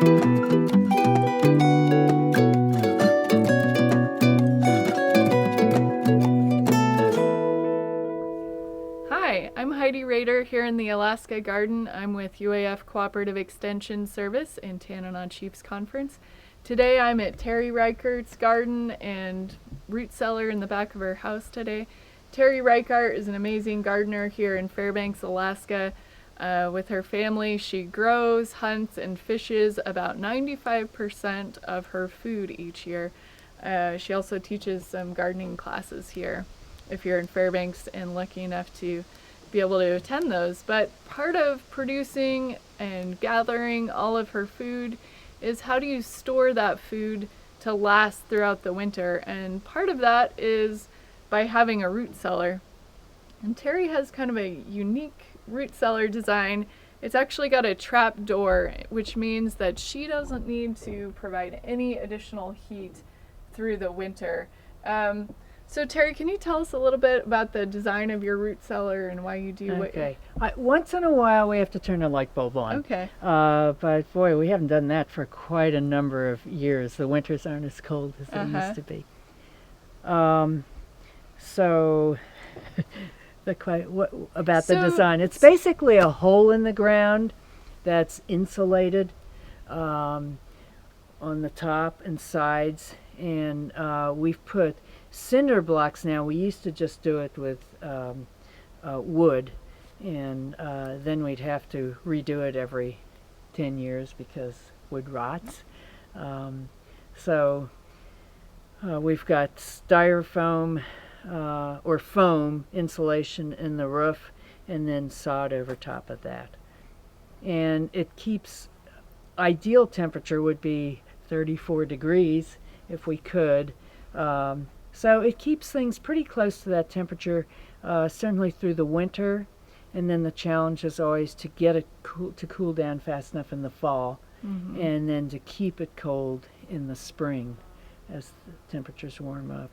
Hi, I'm Heidi Rader here in the Alaska Garden. I'm with UAF Cooperative Extension Service and Tanana Chiefs Conference. Today I'm at Terry Reichardt's garden and root cellar in the back of her house today. Terry Reichardt is an amazing gardener here in Fairbanks, Alaska. With her family, she grows, hunts, and fishes about 95% of her food each year. She also teaches some gardening classes here if you're in Fairbanks and lucky enough to be able to attend those. But part of producing and gathering all of her food is how do you store that food to last throughout the winter, and part of that is by having a root cellar. And Terry has kind of a unique root cellar design. It's actually got a trapdoor, which means that she doesn't need to provide any additional heat through the winter. So Terry, can you tell us a little bit about the design of your root cellar and why you do what? Okay. Once in a while we have to turn a light bulb on. Okay. But boy, we haven't done that for quite a number of years. The winters aren't as cold as they used to be. So what about the design? It's basically a hole in the ground that's insulated on the top and sides, and we've put cinder blocks now. We used to just do it with wood, and then we'd have to redo it every 10 years because wood rots. So we've got styrofoam or foam insulation in the roof, and then sod over top of that. And it keeps, ideal temperature would be 34 degrees if we could. So it keeps things pretty close to that temperature, certainly through the winter, and then the challenge is always to get it to cool down fast enough in the fall, and then to keep it cold in the spring as the temperatures warm up.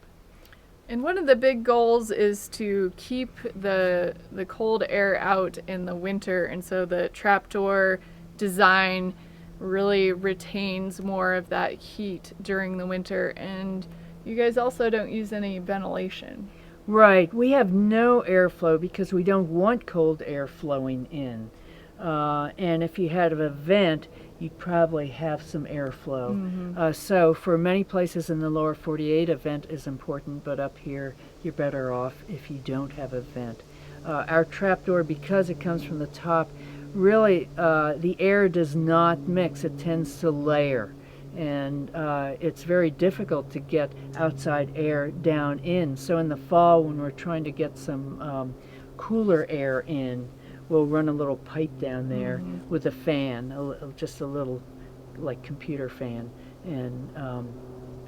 And one of the big goals is to keep the cold air out in the winter, and so the trapdoor design really retains more of that heat during the winter. And you guys also don't use any ventilation. Right. We have no airflow because we don't want cold air flowing in. And if you had a vent, you'd probably have some airflow. So for many places in the lower 48, a vent is important, but up here, you're better off if you don't have a vent. Our trapdoor, because it comes from the top, really the air does not mix. It tends to layer. And it's very difficult to get outside air down in. So in the fall, when we're trying to get some cooler air in, we'll run a little pipe down there with a fan, just a little like computer fan, and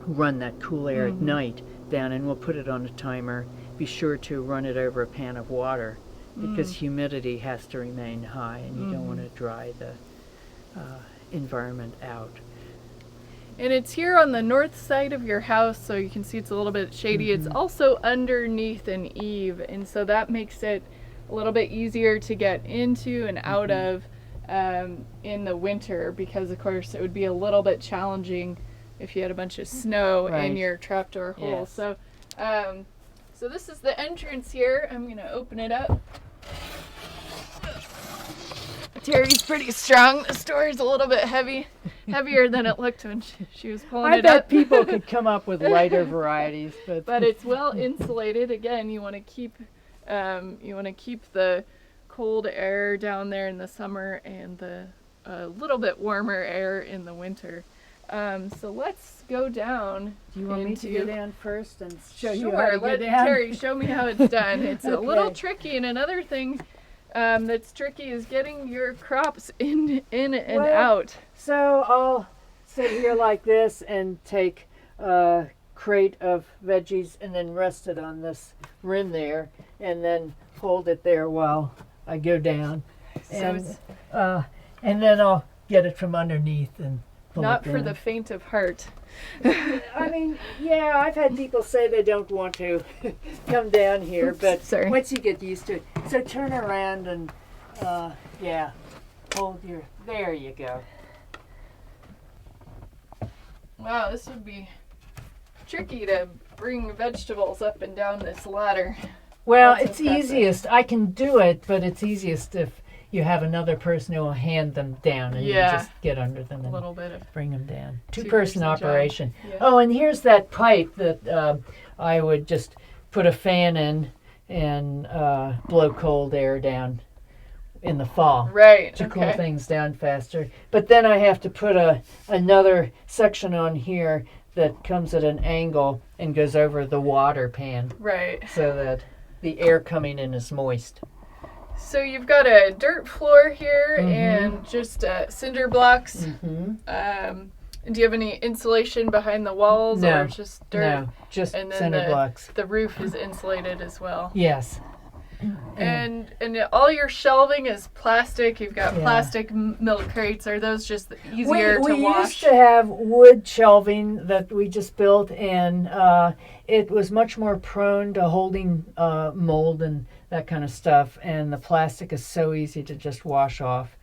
run that cool air at night down, and we'll put it on a timer. Be sure to run it over a pan of water because humidity has to remain high, and you don't want to dry the environment out. And it's here on the north side of your house, so you can see it's a little bit shady. It's also underneath an eave, and so that makes it a little bit easier to get into and out of in the winter, because of course it would be a little bit challenging if you had a bunch of snow in your trapdoor hole. So so this is the entrance here. I'm going to open it up. Terry's pretty strong. The door is a little bit heavier than it looked when she was pulling it up. I bet people could come up with lighter varieties, but it's well insulated. Again, you want to keep the cold air down there in the summer and the little bit warmer air in the winter. So let's go down. Do you want me to go down first and show you how to Sure, go down? Terry, show me how it's done. It's a little Okay. tricky, and another thing that's tricky is getting your crops in and out. So I'll sit here like this and take a crate of veggies and then rest it on this rim there, and then hold it there while I go down. And then I'll get it from underneath and pull Not it for down. the faint of heart. I mean, yeah, I've had people say they don't want to come down here, Oops, but sorry. once you get used to it. So turn around and, hold there you go. Wow, this would be tricky to bring vegetables up and down this ladder. Well, That's it's impressive. easiest. I can do it, but it's easiest if you have another person who will hand them down and you just get under them A and little bit of bring them down. Two-person Two-person job. operation. Yeah. Oh, and here's that pipe that I would just put a fan in and blow cold air down in the fall right. to cool Okay. things down faster. But then I have to put another section on here that comes at an angle and goes over the water pan Right. so that the air coming in is moist. So you've got a dirt floor here Mhm. and just cinder blocks. Mm-hmm. Do you have any insulation behind the walls No. or just dirt? No, just And then cinder blocks. The roof is insulated as well. Yes. And all your shelving is plastic. You've got Yeah. plastic milk crates. Are those just easier we to wash? used to have wood shelving that we just built, and it was much more prone to holding mold and that kind of stuff. And the plastic is so easy to just wash off.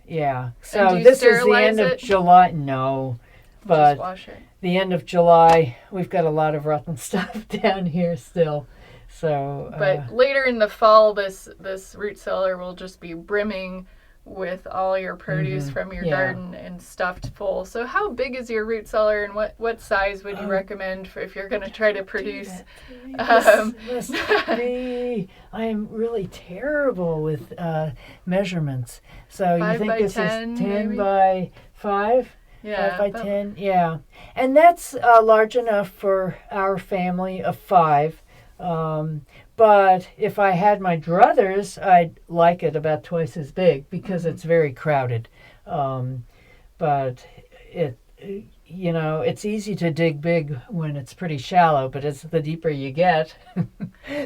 Yeah. So do you this is the end sterilize of it? July. No, Just but wash it. the end of July, we've got a lot of rotten stuff down here still. So, But later in the fall, this root cellar will just be brimming with all your produce from your Yeah. garden and stuffed full. So how big is your root cellar, and what size would you recommend for if you're going to try to produce? I'm really terrible with measurements. So 5 you think by this 10 is 10 maybe? by 5? Yeah, 5 by about- 10, yeah. And that's large enough for our family of 5. But if I had my druthers, I'd like it about twice as big because it's very crowded. But it's easy to dig big when it's pretty shallow, but it's the deeper you get,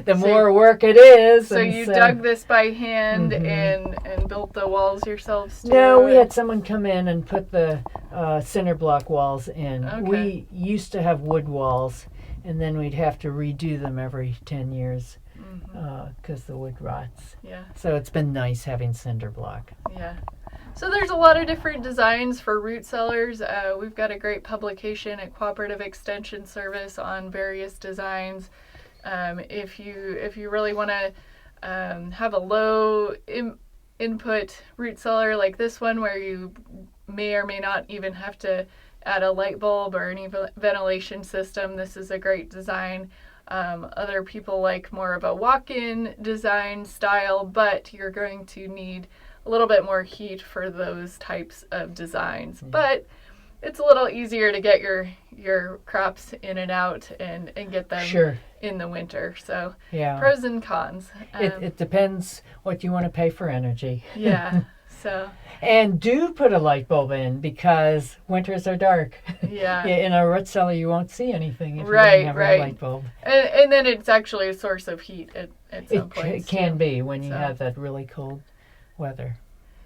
the more work it is. So and you dug this by hand and built the walls yourselves too? No, we had someone come in and put the cinder block walls in. Okay. We used to have wood walls, and then we'd have to redo them every 10 years because the wood rots. Yeah. So it's been nice having cinder block. Yeah. So there's a lot of different designs for root cellars. We've got a great publication at Cooperative Extension Service on various designs. If you really want to have a low input root cellar like this one, where you may or may not even have to add a light bulb or any ventilation system, this is a great design. Other people like more of a walk-in design style, but you're going to need a little bit more heat for those types of designs. But it's a little easier to get your crops in and out and get them in the winter. So pros and cons. It depends what you want to pay for energy. Yeah. So. And do put a light bulb in because winters are dark. Yeah. In a root cellar, you won't see anything if you Right, don't have right. a light bulb. And then it's actually a source of heat at some points. It can too. be when you So. have that really cold weather.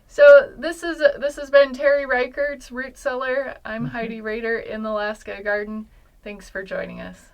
So this has been Terry Reichardt's Root Cellar. I'm Heidi Rader in the Alaska Garden. Thanks for joining us.